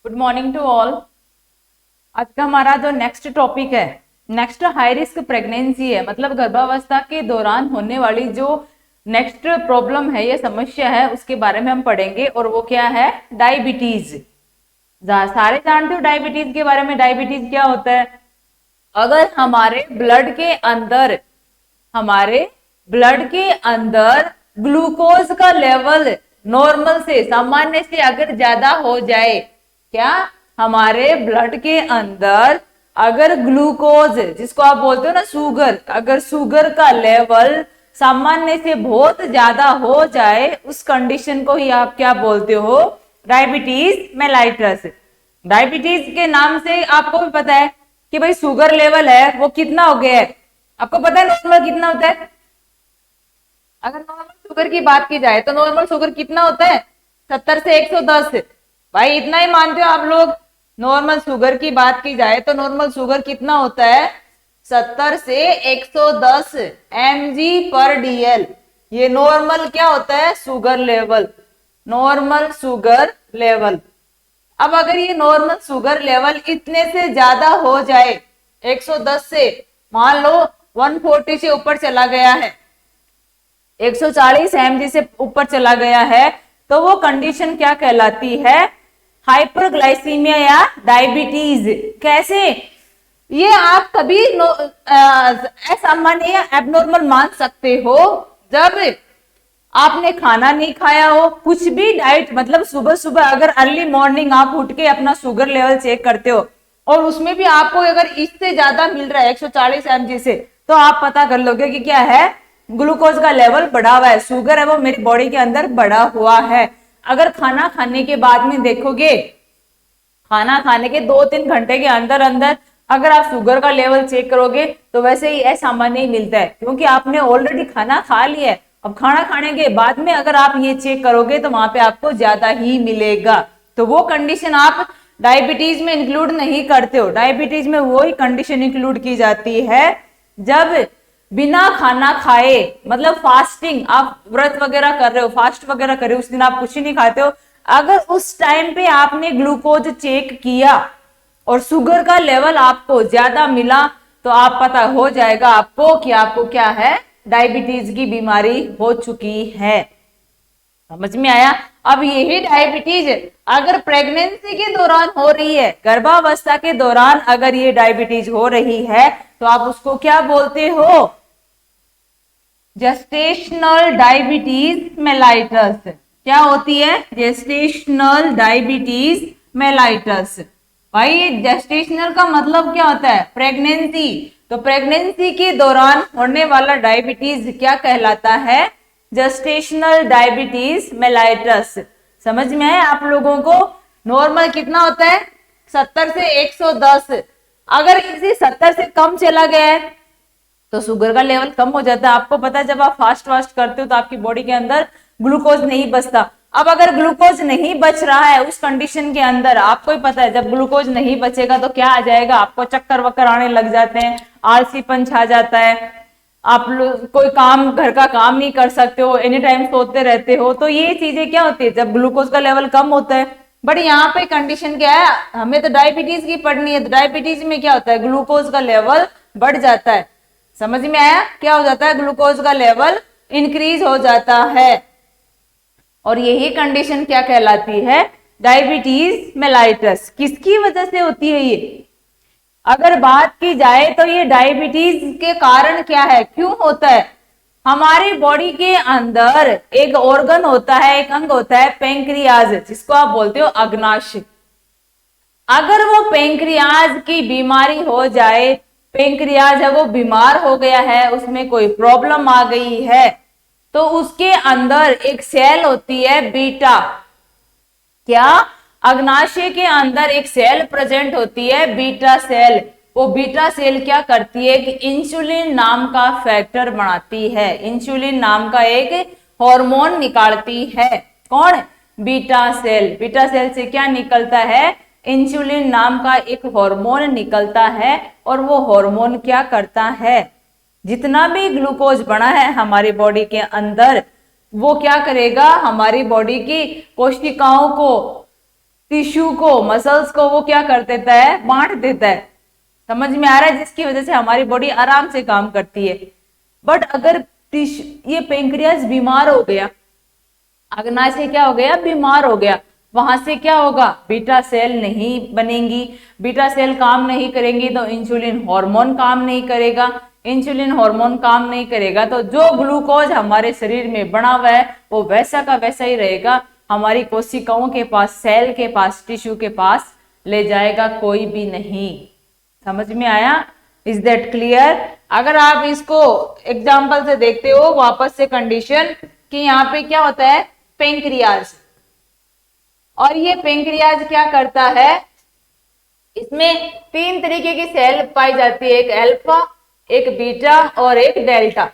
Good morning to all. आज का हमारा जो नेक्स्ट टॉपिक है, नेक्स्ट हाई रिस्क प्रेगनेंसी है, मतलब गर्भावस्था के दौरान होने वाली जो नेक्स्ट प्रॉब्लम है, ये समस्या है, उसके बारे में हम पढ़ेंगे। और वो क्या है? डायबिटीज। सारे जानते हो डायबिटीज के बारे में। डायबिटीज क्या होता है? अगर हमारे ब्लड के अंदर ग्लूकोज का लेवल नॉर्मल से, सामान्य से अगर ज्यादा हो जाए, क्या हमारे ब्लड के अंदर अगर ग्लूकोज, जिसको आप बोलते हो ना शुगर, अगर शुगर का लेवल सामान्य से बहुत ज्यादा हो जाए, उस कंडीशन को ही आप क्या बोलते हो? Diabetes mellitus. डायबिटीज के नाम से आपको भी पता है कि भाई शुगर लेवल है वो कितना हो गया है। आपको पता है नॉर्मल कितना होता है? अगर नॉर्मल शुगर की बात की जाए तो नॉर्मल शुगर कितना होता है? 70 से 110। भाई इतना ही मानते हो आप लोग? नॉर्मल शुगर की बात की जाए तो नॉर्मल शुगर कितना होता है? 70 से 110 mg/dl। ये नॉर्मल क्या होता है? Sugar level, normal sugar level. अब अगर ये नॉर्मल शुगर लेवल इतने से ज्यादा हो जाए, 110 से मान लो 140 से ऊपर चला गया है, 140 mg से ऊपर चला गया है, तो वो कंडीशन क्या कहलाती है? हाइपरग्लाइसीमिया या डायबिटीज। कैसे? ये आप कभी असामान्य या एबनॉर्मल मान सकते हो जब आपने खाना नहीं खाया हो, कुछ भी डाइट, मतलब सुबह सुबह अगर अर्ली मॉर्निंग आप उठ के अपना शुगर लेवल चेक करते हो और उसमें भी आपको अगर इससे ज्यादा मिल रहा है 140 mg से, तो आप पता कर लोगे कि क्या है? ग्लूकोज का लेवल बढ़ा हुआ है, शुगर है वो मेरी बॉडी के अंदर बढ़ा हुआ है। अगर खाना खाने के बाद में देखोगे, खाना खाने के 2-3 घंटे के अंदर अंदर अगर आप शुगर का लेवल चेक करोगे तो वैसे ही असामान्य ही मिलता है, क्योंकि आपने ऑलरेडी खाना खा लिया है। अब खाना खाने के बाद में अगर आप ये चेक करोगे तो वहां पे आपको ज्यादा ही मिलेगा। तो वो कंडीशन आप डायबिटीज में इंक्लूड नहीं करते हो। डायबिटीज में वो ही कंडीशन इंक्लूड की जाती है जब बिना खाना खाए, मतलब फास्टिंग, आप व्रत वगैरह कर रहे हो, फास्ट वगैरह कर रहे हो, उस दिन आप कुछ ही नहीं खाते हो, अगर उस टाइम पे आपने ग्लूकोज चेक किया और शुगर का लेवल आपको ज्यादा मिला, तो आप पता हो जाएगा आपको कि आपको क्या है? डायबिटीज की बीमारी हो चुकी है। समझ में आया? अब यही डायबिटीज अगर प्रेगनेंसी के दौरान हो रही है, गर्भावस्था के दौरान अगर ये डायबिटीज हो रही है, तो आप उसको क्या बोलते हो? Gestational diabetes mellitus. क्या होती है? Gestational diabetes mellitus. भाई जेस्टेशनल का मतलब क्या होता है? प्रेगनेंसी। तो प्रेगनेंसी के दौरान होने वाला डायबिटीज क्या कहलाता है? Gestational diabetes mellitus. समझ में आया आप लोगों को? नॉर्मल कितना होता है? 70 से 110। अगर इसी 70 से कम चला गया है तो शुगर का लेवल कम हो जाता है। आपको पता है जब आप फास्ट करते हो तो आपकी बॉडी के अंदर ग्लूकोज नहीं बचता। अब अगर ग्लूकोज नहीं बच रहा है उस कंडीशन के अंदर, आपको ही पता है जब ग्लूकोज नहीं बचेगा तो क्या आ जाएगा? आपको चक्कर वक्कर आने लग जाते हैं, आलसीपन छा जाता है, आप लोग कोई काम, घर का काम नहीं कर सकते हो, एनी टाइम सोते रहते हो। तो ये चीजें क्या होती है जब ग्लूकोज का लेवल कम होता है। बट यहाँ पे कंडीशन क्या है? हमें तो डायबिटीज की पढ़नी है। तो डायबिटीज में क्या होता है? ग्लूकोज का लेवल बढ़ जाता है। समझ में आया? क्या हो जाता है? ग्लूकोज का लेवल इंक्रीज हो जाता है। और यही कंडीशन क्या कहलाती है? Diabetes mellitus. किसकी वजह से होती है ये? अगर बात की जाए तो ये डायबिटीज के कारण क्या है, क्यों होता है? हमारी बॉडी के अंदर एक ऑर्गन होता है, एक अंग होता है पेंक्रियाज, जिसको आप बोलते हो अग्नाशय। अगर वो पेंक्रियाज की बीमारी हो जाए, पेंक्रियाज है वो बीमार हो गया है, उसमें कोई प्रॉब्लम आ गई है, तो उसके अंदर एक सेल होती है बीटा। क्या? अग्नाशय के अंदर एक सेल प्रेजेंट होती है, बीटा सेल। वो बीटा सेल क्या करती है कि इंसुलिन नाम का फैक्टर बनाती है, इंसुलिन नाम का एक हार्मोन निकालती है। कौन? Beta cell. बीटा सेल से क्या निकलता है? इंसुलिन नाम का एक हार्मोन निकलता है। और वो हार्मोन क्या करता है? जितना भी ग्लूकोज बना है हमारी बॉडी के अंदर, वो क्या करेगा? हमारी बॉडी की कोशिकाओं को टिश्यू को, मसल्स को वो क्या कर देता है, बांट देता है। समझ में आ रहा है, जिसकी वजह से हमारी बॉडी आराम से काम करती है। बट अगर ये पेंक्रियाज बीमार हो गया, अग्नाशय क्या हो गया, बीमार हो गया, वहां से क्या होगा, बीटा सेल नहीं बनेंगी। बीटा सेल काम नहीं करेंगी तो इंसुलिन हार्मोन काम नहीं करेगा। इंसुलिन हार्मोन काम नहीं करेगा तो जो ग्लूकोज हमारे शरीर में बना हुआ है वो वैसा का वैसा ही रहेगा, हमारी कोशिकाओं के पास, सेल के पास, टिश्यू के पास ले जाएगा कोई भी नहीं। समझ में आया? Is that clear? अगर आप इसको एग्जाम्पल से देखते हो वापस से कंडीशन, कि यहाँ पे क्या होता है, पेंक्रियाज, और ये पेंक्रियाज क्या करता है, इसमें 3 तरीके की सेल पाई जाती है, एक अल्फा, एक बीटा और एक डेल्टा।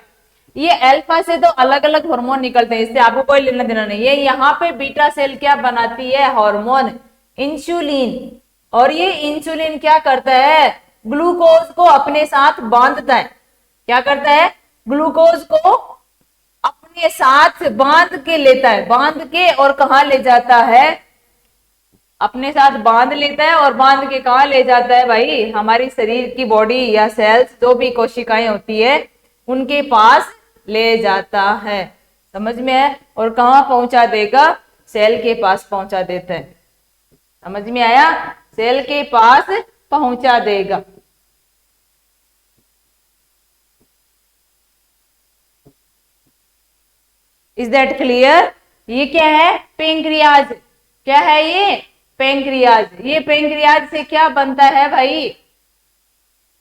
ये अल्फा से तो अलग अलग हार्मोन निकलते हैं, इससे आपको कोई लेना देना नहीं है। यहाँ पे बीटा सेल क्या बनाती है, हार्मोन इंसुलिन, और ये इंसुलिन क्या करता है, ग्लूकोज को अपने साथ बांधता है। क्या करता है, ग्लूकोज को अपने साथ बांध के लेता है, बांध के और कहा ले जाता है, अपने साथ बांध लेता है और बांध के कहा ले जाता है भाई, हमारी शरीर की बॉडी या सेल्स, जो भी कोशिकाएं होती है उनके पास ले जाता है। समझ में है? और कहाँ पहुंचा देगा, सेल के पास पहुंचा देता है। समझ में आया? सेल के पास पहुंचा देगा। Is that clear? ये क्या है, पेंक्रियाज। क्या है ये, पेंक्रियाज। ये पेंक्रियाज से क्या बनता है भाई,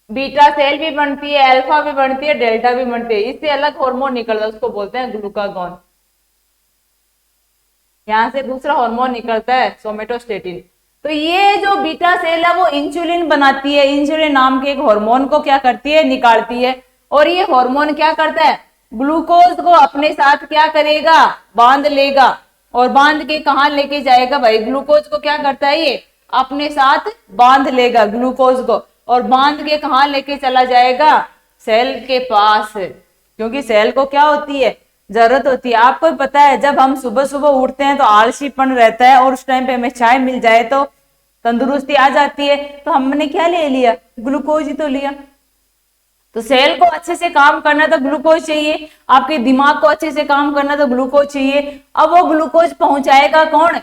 बीटा सेल भी बनती है, अल्फा भी बनती है, डेल्टा भी बनती है। इससे अलग हार्मोन निकलता है, उसको बोलते हैं ग्लूकागॉन। यहां से दूसरा हार्मोन निकलता है, सोमेटोस्टेटिन। तो ये जो बीटा सेल है वो इंसुलिन बनाती है, इंसुलिन नाम के एक हार्मोन को क्या करती है, निकालती है। और ये हार्मोन क्या करता है, ग्लूकोज को अपने साथ क्या करेगा, बांध लेगा, और बांध के कहा लेके जाएगा भाई, ग्लूकोज को क्या करता है, ये अपने साथ बांध लेगा ग्लूकोज को, और बांध के कहा लेके चला जाएगा, सेल के पास। क्योंकि सेल को क्या होती है, जरूरत होती है। आपको पता है जब हम सुबह सुबह उठते हैं तो आलसीपन रहता है, और उस टाइम पे हमें चाय मिल जाए तो तंदुरुस्ती आ जाती है, तो हमने क्या ले लिया, ग्लूकोज ही तो लिया। तो सेल को अच्छे से काम करना तो ग्लूकोज चाहिए, आपके दिमाग को अच्छे से काम करना तो ग्लूकोज चाहिए। अब वो ग्लूकोज पहुंचाएगा कौन,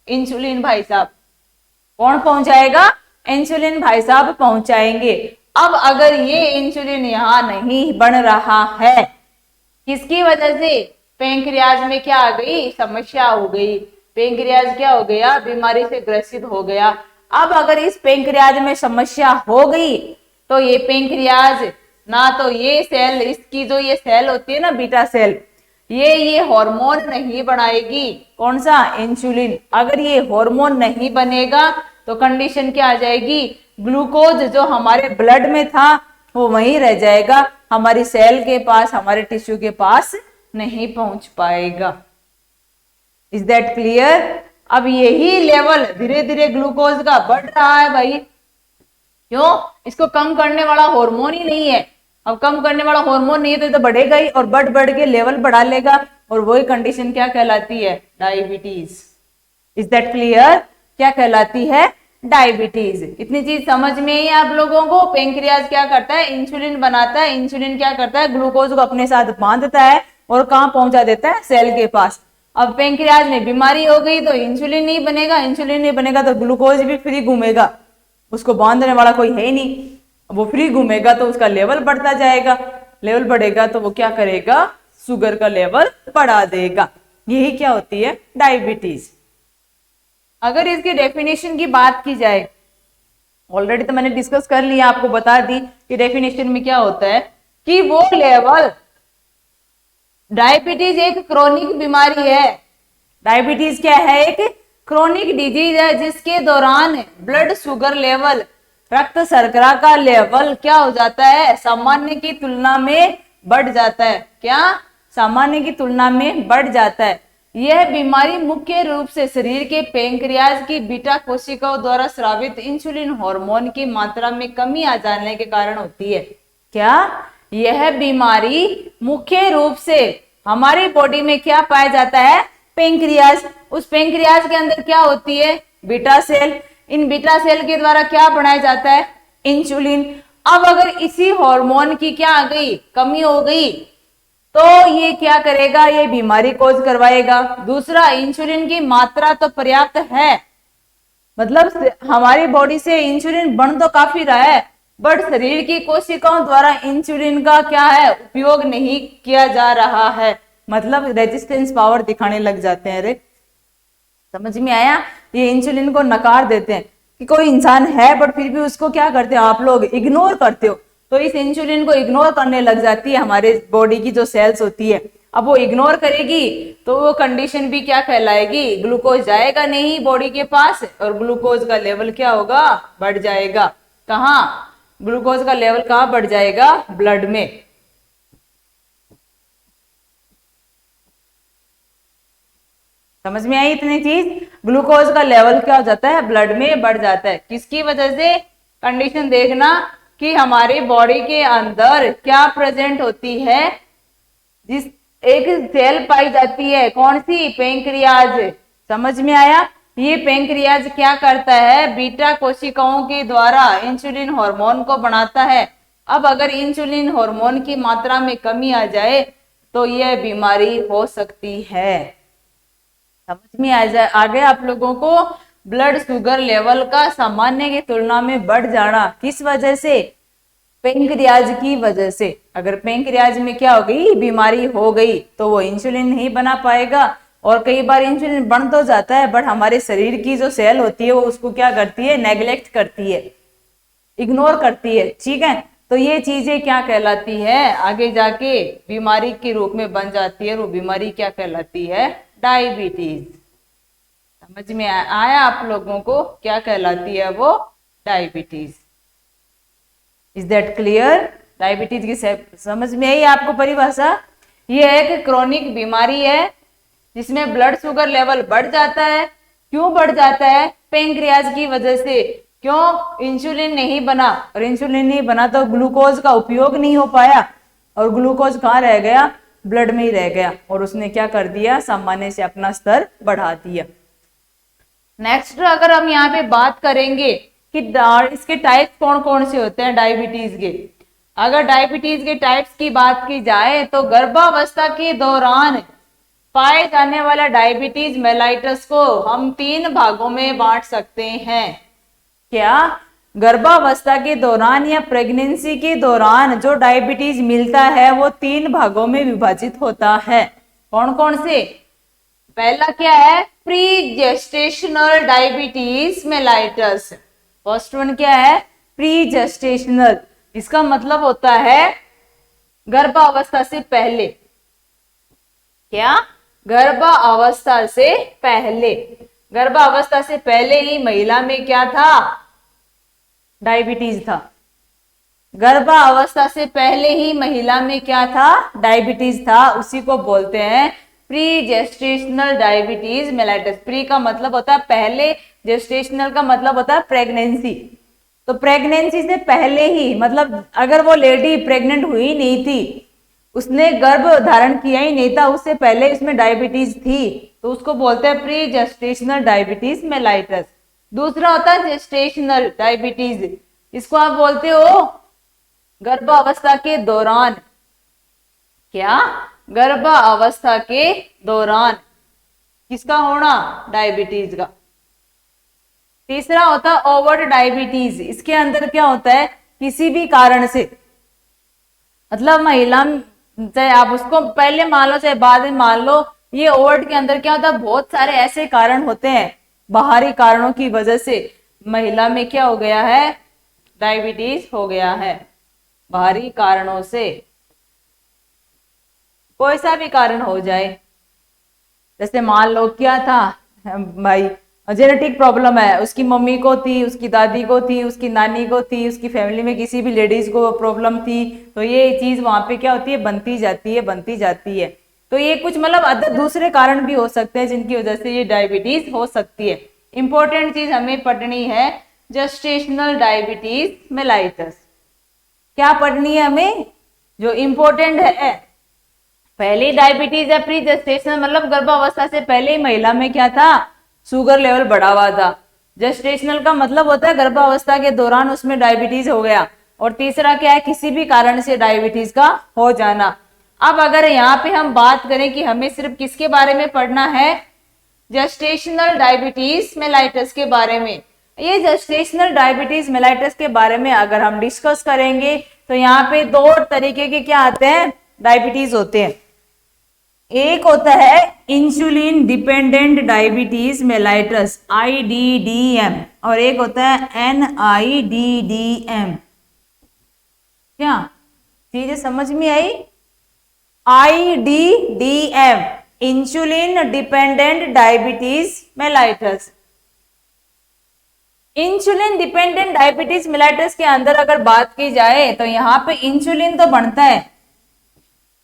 इंसुलिन भाई साहब। कौन पहुंचाएगा, इंसुलिन भाई साहब पहुंचाएंगे। अब अगर ये इंसुलिन यहाँ नहीं बन रहा है, किसकी वजह से, पेंक्रियाज में क्या आ गई, समस्या हो गई, पेंक्रियाज क्या हो गया, बीमारी से ग्रसित हो गया। अब अगर इस पेंक्रियाज में समस्या हो गई तो ये पेंक्रियाज ना तो ये सेल, इसकी जो ये सेल होती है ना बीटा सेल, ये हार्मोन नहीं बनाएगी, कौन सा, इंसुलिन। अगर ये हार्मोन नहीं बनेगा तो कंडीशन क्या आ जाएगी, ग्लूकोज जो हमारे ब्लड में था वो वहीं रह जाएगा, हमारी सेल के पास, हमारे टिश्यू के पास नहीं पहुंच पाएगा। Is that clear? अब यही लेवल धीरे धीरे ग्लूकोज का बढ़ रहा है भाई। क्यों, इसको कम करने वाला हार्मोन ही नहीं है। अब कम करने वाला हार्मोन नहीं है तो बढ़ेगा ही, और बढ़ के लेवल बढ़ा लेगा, और वही कंडीशन क्या कहलाती है, डायबिटीज। Is that clear? क्या कहलाती है, डायबिटीज। इतनी चीज समझ में ही आप लोगों को। पेंक्रियाज क्या करता है, इंसुलिन बनाता है, इंसुलिन क्या करता है, ग्लूकोज को अपने साथ बांधता है और कहाँ पहुंचा देता है, सेल के पास। अब पेंक्रियाज में बीमारी हो गई तो इंसुलिन नहीं बनेगा, इंसुलिन नहीं बनेगा तो ग्लूकोज भी फ्री घूमेगा, उसको बांधने वाला कोई है ही नहीं, वो फ्री घूमेगा तो उसका लेवल बढ़ता जाएगा, लेवल बढ़ेगा तो वो क्या करेगा, शुगर का लेवल बढ़ा देगा। यही क्या होती है, डायबिटीज। अगर इसकी डेफिनेशन की बात की जाए, ऑलरेडी तो मैंने डिस्कस कर लिया, आपको बता दी कि डेफिनेशन में क्या होता है, कि वो लेवल, डायबिटीज एक क्रोनिक बीमारी है। डायबिटीज क्या है, एक क्रोनिक डिजीज है जिसके दौरान ब्लड शुगर लेवल, रक्त शर्करा का लेवल क्या हो जाता है, सामान्य की तुलना में बढ़ जाता है। क्या, सामान्य की तुलना में बढ़ जाता है। यह बीमारी मुख्य रूप से शरीर के पेंक्रियाज की बीटा कोशिकाओं द्वारा स्रावित इंसुलिन हार्मोन की मात्रा में कमी आ जाने के कारण होती है। क्या, यह बीमारी मुख्य रूप से हमारी बॉडी में क्या पाया जाता है, पेंक्रियाज। उस पेंक्रियाज के अंदर क्या होती है, बीटा सेल। इन बीटा सेल के द्वारा क्या बनाया जाता है? इंसुलिन। अब अगर इसी हार्मोन की क्या आ गई? कमी हो गई, तो ये क्या करेगा? ये बीमारी कोज करवाएगा। दूसरा, इंसुलिन की मात्रा तो पर्याप्त है, मतलब हमारी बॉडी से इंसुलिन बन तो काफी रहा है, बट शरीर की कोशिकाओं द्वारा इंसुलिन का क्या है? उपयोग नहीं किया जा रहा है, मतलब रेजिस्टेंस पावर दिखाने लग जाते हैं। अरे समझ में आया? ये इंसुलिन को नकार देते हैं कि कोई इंसान है बट फिर भी उसको क्या करते हो आप लोग? इग्नोर करते हो। तो इस इंसुलिन को इग्नोर करने लग जाती है हमारे बॉडी की जो सेल्स होती है। अब वो इग्नोर करेगी तो वो कंडीशन भी क्या कहलाएगी? ग्लूकोज जाएगा नहीं बॉडी के पास, और ग्लूकोज का लेवल क्या होगा? बढ़ जाएगा। कहाँ? ग्लूकोज का लेवल कहाँ बढ़ जाएगा? ब्लड में। समझ में आई इतनी चीज? ग्लूकोज का लेवल क्या हो जाता है? ब्लड में बढ़ जाता है। किसकी वजह से? कंडीशन देखना कि हमारी बॉडी के अंदर क्या प्रेजेंट होती है, जिस एक सेल पाई जाती है, कौन सी? पेंक्रियाज। समझ में आया? ये पेंक्रियाज क्या करता है? बीटा कोशिकाओं के द्वारा इंसुलिन हार्मोन को बनाता है। अब अगर इंसुलिन हार्मोन की मात्रा में कमी आ जाए तो यह बीमारी हो सकती है। समझ में आ गया आप लोगों को? ब्लड शुगर लेवल का सामान्य की तुलना में बढ़ जाना, किस वजह से? पेंक्रियाज की वजह से। अगर पेंक्रियाज में क्या हो गई? बीमारी हो गई, तो वो इंसुलिन नहीं बना पाएगा। और कई बार इंसुलिन बन तो जाता है बट हमारे शरीर की जो सेल होती है वो उसको क्या करती है? नेग्लेक्ट करती है, इग्नोर करती है। ठीक है, तो ये चीजें क्या कहलाती है? आगे जाके बीमारी के रूप में बन जाती है। वो बीमारी क्या कहलाती है? डायबिटीज। समझ में आया आप लोगों को? क्या कहलाती है वो? Diabetes. Is that clear? Diabetes की समझ में आई आपको परिभाषा? ये एक क्रोनिक बीमारी है जिसमें ब्लड शुगर लेवल बढ़ जाता है। क्यों बढ़ जाता है? पेंक्रियाज की वजह से। क्यों? इंसुलिन नहीं बना, और इंसुलिन नहीं बना तो ग्लूकोज का उपयोग नहीं हो पाया, और ग्लूकोज कहाँ रह गया? ब्लड में ही रह गया, और उसने क्या कर दिया? सामान्य से अपना स्तर बढ़ा दिया। नेक्स्ट अगर हम यहाँ पे बात करेंगे कि इसके टाइप्स कौन कौन से होते हैं डायबिटीज के। अगर डायबिटीज के टाइप्स की बात की जाए तो गर्भावस्था के दौरान पाए जाने वाला डायबिटीज मेलाइटस को हम 3 भागों में बांट सकते हैं। क्या? गर्भावस्था के दौरान या प्रेगनेंसी के दौरान जो डायबिटीज मिलता है वो 3 भागों में विभाजित होता है। कौन कौन से? पहला क्या है? Pre gestational diabetes mellitus. First one क्या है? Pre gestational. इसका मतलब होता है गर्भावस्था से पहले। क्या? गर्भावस्था से पहले। गर्भावस्था से पहले ही महिला में क्या था? डायबिटीज था। गर्भावस्था से पहले ही महिला में क्या था? डायबिटीज था। उसी को बोलते हैं pre gestational diabetes mellitus. Pre का मतलब होता है पहले, जेस्टेशनल का मतलब होता है प्रेगनेंसी। तो प्रेगनेंसी से पहले ही, मतलब अगर वो लेडी प्रेग्नेंट हुई नहीं थी, उसने गर्भ धारण किया ही नहीं था, उससे पहले इसमें डायबिटीज थी, तो उसको बोलते हैं प्री जेस्टेशनल डायबिटीज मेलाइटस। दूसरा होता है जेस्टेशनल डायबिटीज। इसको आप बोलते हो गर्भावस्था के दौरान। क्या? गर्भावस्था के दौरान किसका होना? डायबिटीज का। तीसरा होता है ओवर डायबिटीज। इसके अंदर क्या होता है? किसी भी कारण से, मतलब महिला चाहे आप उसको पहले मान लो चाहे बाद में मान लो, ये ओवर के अंदर क्या होता है? बहुत सारे ऐसे कारण होते हैं, बाहरी कारणों की वजह से महिला में क्या हो गया है? डायबिटीज हो गया है। बाहरी कारणों से, कोई सा भी कारण हो जाए, जैसे मान लो क्या था भाई, जेनेटिक प्रॉब्लम है, उसकी मम्मी को थी, उसकी दादी को थी, उसकी नानी को थी, उसकी फैमिली में किसी भी लेडीज को प्रॉब्लम थी, तो ये चीज वहां पे क्या होती है? बनती जाती है, बनती जाती है। तो ये कुछ मतलब अदर दूसरे कारण भी हो सकते हैं जिनकी वजह से ये डायबिटीज हो सकती है। इंपॉर्टेंट चीज हमें पढ़नी है जेस्टेशनल डायबिटीज मेलाइटस। क्या पढ़नी है हमें? जो इंपॉर्टेंट है, पहली डायबिटीज है प्री जेस्टेशनल, मतलब गर्भावस्था से पहले ही महिला में क्या था? शुगर लेवल बढ़ा हुआ था। जेस्टेशनल का मतलब होता है गर्भावस्था के दौरान उसमें डायबिटीज हो गया, और तीसरा क्या है, किसी भी कारण से डायबिटीज का हो जाना। अब अगर यहाँ पे हम बात करें कि हमें सिर्फ किसके बारे में पढ़ना है, जेस्टेशनल डायबिटीज मेलाइटस के बारे में। ये जेस्टेशनल डायबिटीज मेलाइटस के बारे में अगर हम डिस्कस करेंगे तो यहाँ पे दो तरीके के क्या आते हैं, डायबिटीज होते हैं। एक होता है insulin dependent diabetes mellitus IDDM, और एक होता है NIDDM। क्या चीजें समझ में आई? IDDM insulin dependent diabetes mellitus. Insulin dependent diabetes mellitus के अंदर अगर बात की जाए तो यहाँ पे इंसुलिन तो बनता है,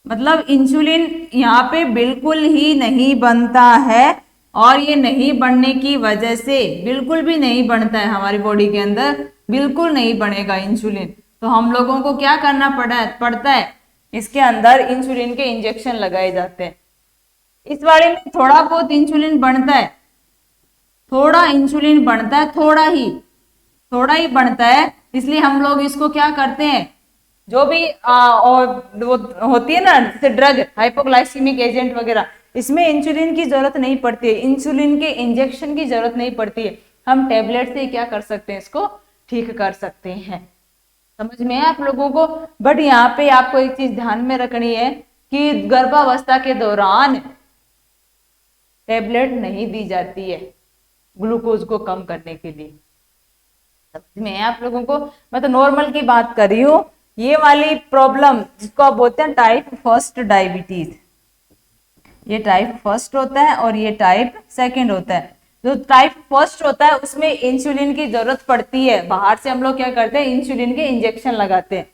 मतलब इंसुलिन यहाँ पे बिल्कुल ही नहीं बनता है, और ये नहीं बनने की वजह से, बिल्कुल भी नहीं बनता है हमारी बॉडी के अंदर, बिल्कुल नहीं बनेगा इंसुलिन, तो हम लोगों को क्या करना पड़ता है, इसके अंदर इंसुलिन के इंजेक्शन लगाए जाते हैं। इस वाले में थोड़ा बहुत इंसुलिन बनता है, थोड़ा इंसुलिन बनता है, थोड़ा ही बनता है, इसलिए हम लोग इसको क्या करते हैं, जो भी वो होती है ना जैसे ड्रग, हाइपोग्लाइसीमिक एजेंट वगैरह, इसमें इंसुलिन की जरूरत नहीं पड़ती है, इंसुलिन के इंजेक्शन की जरूरत नहीं पड़ती है, हम टेबलेट से क्या कर सकते हैं, इसको ठीक कर सकते हैं। समझ में है आप लोगों को? बट यहाँ पे आपको एक चीज ध्यान में रखनी है कि गर्भावस्था के दौरान टेबलेट नहीं दी जाती है ग्लूकोज को कम करने के लिए। समझ में है आप लोगों को? मैं तो नॉर्मल की बात कर रही हूँ। ये वाली प्रॉब्लम जिसको आप बोलते हैं टाइप फर्स्ट डायबिटीज, ये टाइप फर्स्ट होता है और ये टाइप सेकंड होता है। जो टाइप फर्स्ट होता है उसमें इंसुलिन की जरूरत पड़ती है, बाहर से हम लोग क्या करते हैं, इंसुलिन के इंजेक्शन लगाते हैं।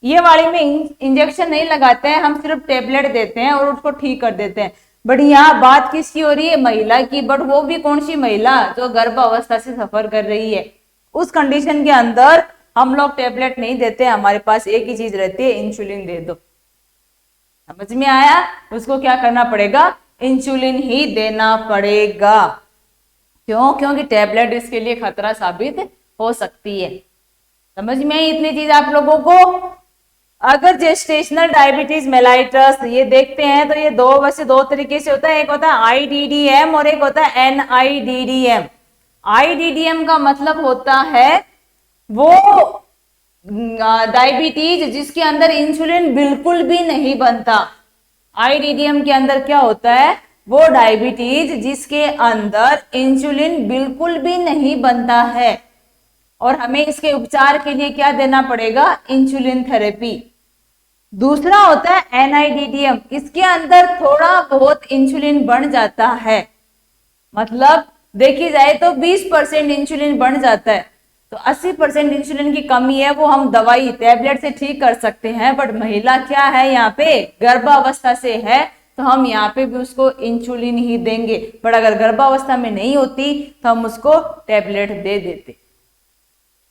ये वाली में इंजेक्शन नहीं लगाते हैं, हम सिर्फ टेबलेट देते हैं और उसको ठीक कर देते हैं। बट यहाँ बात किसकी हो रही है, महिला की, बट वो भी कौन सी महिला, जो गर्भावस्था से सफर कर रही है। उस कंडीशन के अंदर हम लोग टेबलेट नहीं देते, हमारे पास एक ही चीज रहती है, इंसुलिन दे दो। समझ में आया? उसको क्या करना पड़ेगा, इंसुलिन ही देना पड़ेगा। क्यों? क्योंकि टेबलेट इसके लिए खतरा साबित हो सकती है। समझ में आई इतनी चीज आप लोगों को? अगर जेस्टेशनल डायबिटीज मेलाइटस ये देखते हैं तो ये वैसे दो तरीके से होता है, एक होता है IDDM और एक होता है NIDDM। IDDM का मतलब होता है वो डायबिटीज जिसके अंदर इंसुलिन बिल्कुल भी नहीं बनता। IDDM के अंदर क्या होता है, वो डायबिटीज जिसके अंदर इंसुलिन बिल्कुल भी नहीं बनता है, और हमें इसके उपचार के लिए क्या देना पड़ेगा, इंसुलिन थेरेपी। दूसरा होता है NIDDM, इसके अंदर थोड़ा बहुत इंसुलिन बन जाता है, मतलब देखी जाए तो 20% इंसुलिन बन जाता है, तो 80% इंसुलिन की कमी है वो हम दवाई टैबलेट से ठीक कर सकते हैं। बट महिला क्या है, यहाँ पे गर्भावस्था से है तो हम यहाँ पे भी उसको इंसुलिन ही देंगे, बट अगर गर्भावस्था में नहीं होती तो हम उसको टैबलेट दे देते।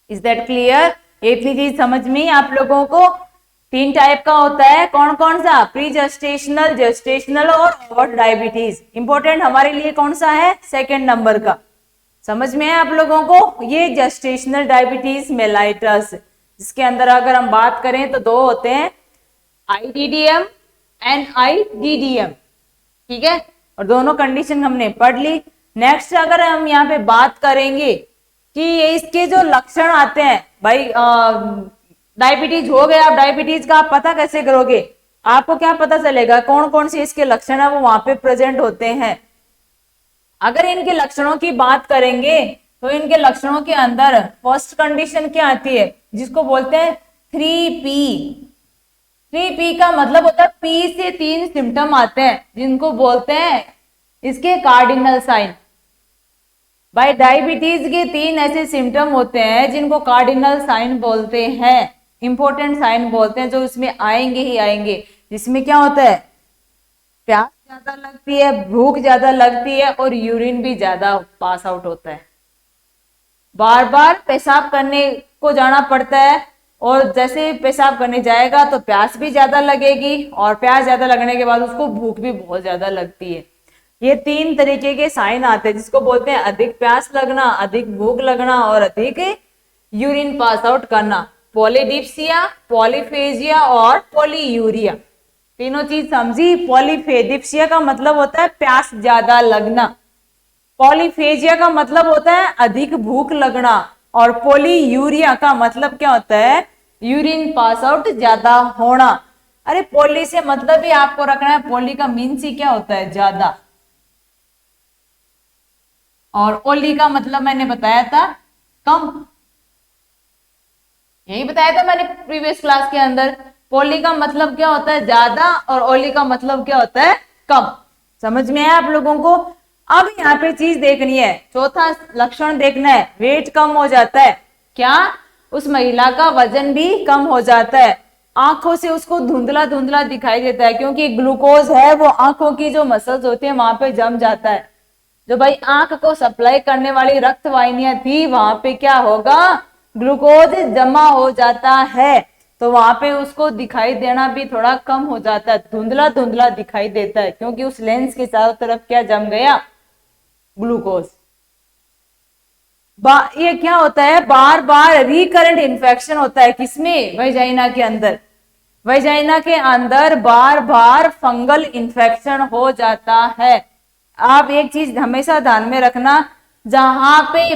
Is that clear? इतनी चीज समझ में आप लोगों को? 3 टाइप का होता है, कौन कौन सा, प्री जेस्टेशनल, जेस्टेशनल और ओवर डायबिटीज। इंपॉर्टेंट हमारे लिए कौन सा है, सेकंड नंबर का। समझ में है आप लोगों को? ये जेस्टेशनल डायबिटीज मेलाइटस, जिसके अंदर अगर हम बात करें तो 2 होते हैं, IDDM, NIDDM। ठीक है, और दोनों कंडीशन हमने पढ़ ली। नेक्स्ट अगर हम यहाँ पे बात करेंगे कि इसके जो लक्षण आते हैं, भाई डायबिटीज हो गया, अब डायबिटीज का आप पता कैसे करोगे, आपको क्या पता चलेगा कौन कौन से इसके लक्षण है वो वहां पे प्रेजेंट होते हैं। अगर इनके लक्षणों की बात करेंगे तो इनके लक्षणों के अंदर फर्स्ट कंडीशन क्या आती है, जिसको बोलते हैं 3P। 3P का मतलब होता है P से 3 सिम्टम आते हैं, जिनको बोलते हैं इसके कार्डिनल साइन। भाई डायबिटीज के 3 ऐसे सिम्टम होते हैं जिनको कार्डिनल साइन बोलते हैं, इंपॉर्टेंट साइन बोलते हैं, जो इसमें आएंगे ही आएंगे। जिसमें क्या होता है, प्यास ज्यादा लगती है, भूख ज्यादा लगती है और यूरिन भी ज्यादा पास आउट होता है। बार बार पेशाब करने को जाना पड़ता है, और जैसे पेशाब करने जाएगा तो प्यास भी ज्यादा लगेगी, और प्यास ज्यादा लगने के बाद उसको भूख भी बहुत ज्यादा लगती है। ये 3 तरीके के साइन आते हैं जिसको बोलते हैं अधिक प्यास लगना, अधिक भूख लगना और अधिक यूरिन पास आउट करना। पॉलीडिप्सिया, पॉलीफेजिया और पॉलीयूरिया, तीनों चीज समझी। पॉलीफेडिप्सिया का मतलब होता है प्यास ज्यादा लगना, पॉलीफेजिया का मतलब होता है अधिक भूख लगना और पॉलीयूरिया का मतलब क्या होता है, यूरिन पास आउट ज्यादा होना। अरे पॉली से मतलब ही आपको रखना है, पॉली का मीन्स ही क्या होता है, ज्यादा, और ओली का मतलब मैंने बताया था कम, यही बताया था मैंने प्रीवियस क्लास के अंदर। पॉली का मतलब क्या होता है, ज्यादा, और ओली का मतलब क्या होता है, कम। समझ में आया आप लोगों को? अब यहाँ पे चीज देखनी है, चौथा लक्षण देखना है, वेट कम हो जाता है। क्या? उस महिला का वजन भी कम हो जाता है, आंखों से उसको धुंधला धुंधला दिखाई देता है, क्योंकि ग्लूकोज है वो आंखों की जो मसल्स होती है वहां पे जम जाता है। जो भाई आंख को सप्लाई करने वाली रक्त वाहिनियां थी वहां पे क्या होगा, ग्लूकोज जमा हो जाता है, तो वहां पे उसको दिखाई देना भी थोड़ा कम हो जाता है, धुंधला धुंधला दिखाई देता है, क्योंकि उस लेंस के चारों तरफ क्या जम गया, ग्लूकोज। ये क्या होता है, बार बार रिकरेंट इन्फेक्शन होता है, किसमें, वेजाइना के अंदर। वेजाइना के अंदर बार बार फंगल इन्फेक्शन हो जाता है। आप एक चीज हमेशा ध्यान में रखना, जहां पे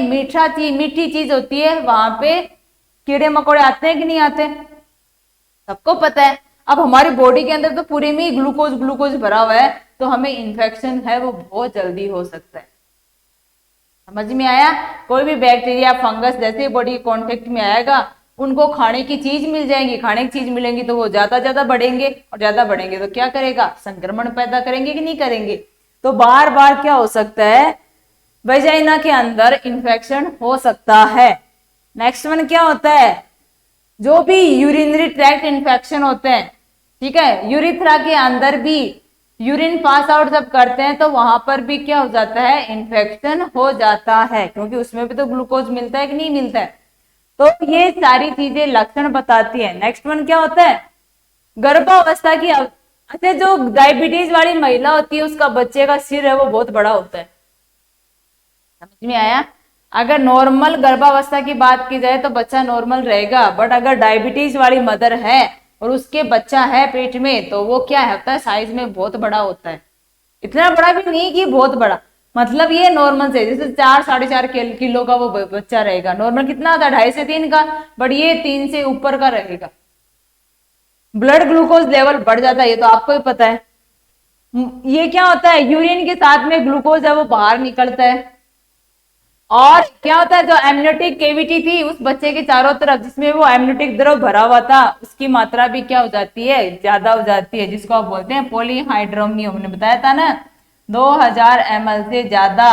मीठी चीज होती है वहां पे कीड़े मकोड़े आते हैं कि नहीं आते, सबको पता है। अब हमारी बॉडी के अंदर तो पूरे में ग्लूकोज ग्लूकोज भरा हुआ है, तो हमें इन्फेक्शन है वो बहुत जल्दी हो सकता है। समझ में आया? कोई भी बैक्टीरिया फंगस जैसे बॉडी कांटेक्ट में आएगा, उनको खाने की चीज मिल जाएगी, खाने की चीज मिलेंगी तो वो ज्यादा बढ़ेंगे, और ज्यादा बढ़ेंगे तो क्या करेगा, संक्रमण पैदा करेंगे कि नहीं करेंगे। तो बार बार क्या हो सकता है, वेजाइना के अंदर इन्फेक्शन हो सकता है। नेक्स्ट वन क्या होता है, जो भी यूरिनरी ट्रैक्ट इन्फेक्शन होते हैं, ठीक है, यूरिथ्रा के अंदर भी यूरिन पास आउट जब करते हैं तो वहां पर भी क्या हो जाता है, इन्फेक्शन हो जाता है, क्योंकि उसमें भी तो ग्लूकोज मिलता है कि नहीं मिलता है। तो ये सारी चीजें लक्षण बताती है। नेक्स्ट वन क्या होता है, गर्भावस्था की अच्छा, जो डायबिटीज वाली महिला होती है उसका बच्चे का सिर है वो बहुत बड़ा होता है। समझ में आया? अगर नॉर्मल गर्भावस्था की बात की जाए तो बच्चा नॉर्मल रहेगा, बट अगर डायबिटीज वाली मदर है और उसके बच्चा है पेट में तो वो क्या होता है, साइज में बहुत बड़ा होता है। इतना बड़ा भी नहीं कि बहुत बड़ा, मतलब ये नॉर्मल से जैसे 4-4.5 किलो का वो बच्चा रहेगा। नॉर्मल कितना होता है, 2.5 से 3 का, बट ये 3 से ऊपर का रहेगा। ब्लड ग्लूकोज लेवल बढ़ जाता है, ये तो आपको ही पता है। ये क्या होता है, यूरिन के साथ में ग्लूकोज है वो बाहर निकलता है, और क्या होता है, जो एमनियोटिक केविटी थी उस बच्चे के चारों तरफ जिसमें वो एमनियोटिक द्रव भरा हुआ था उसकी मात्रा भी क्या हो जाती है, ज्यादा हो जाती है, जिसको आप बोलते हैं पॉलीहाइड्रोमियम। हमने बताया था ना, 2000 ml से ज्यादा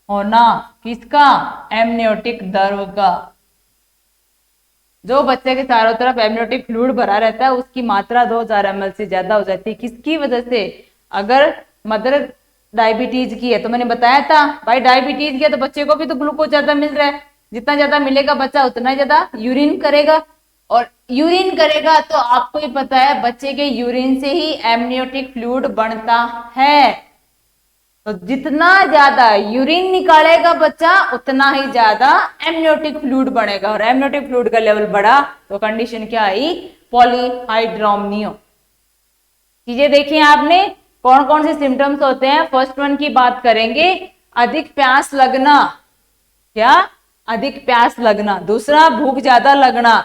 होना किसका, एमनियोटिक द्रव का। जो बच्चे के चारों तरफ एमनियोटिक फ्लूइड भरा रहता है उसकी मात्रा 2000 ml से ज्यादा हो जाती है। किसकी वजह से, अगर मदर डायबिटीज की है, तो मैंने बताया था भाई डायबिटीज की है तो बच्चे को भी तो ग्लूकोज ज्यादा मिल रहा है, जितना ज्यादा मिलेगा बच्चा उतना ज्यादा यूरिन करेगा, और यूरिन करेगा तो आपको ही पता है बच्चे के यूरिन से ही एमनियोटिक फ्लूइड बनता है। तो जितना ज्यादा यूरिन निकालेगा बच्चा उतना ही ज्यादा एमनियोटिक फ्लूइड बनेगा, और एमनियोटिक फ्लूइड का लेवल बढ़ा तो कंडीशन क्या आई, पॉलीहाइड्रोमियो। चीजें देखिए आपने, कौन कौन से सिम्टम्स होते हैं। फर्स्ट वन की बात करेंगे, अधिक प्यास लगना। क्या? अधिक प्यास लगना। दूसरा, भूख ज्यादा लगना,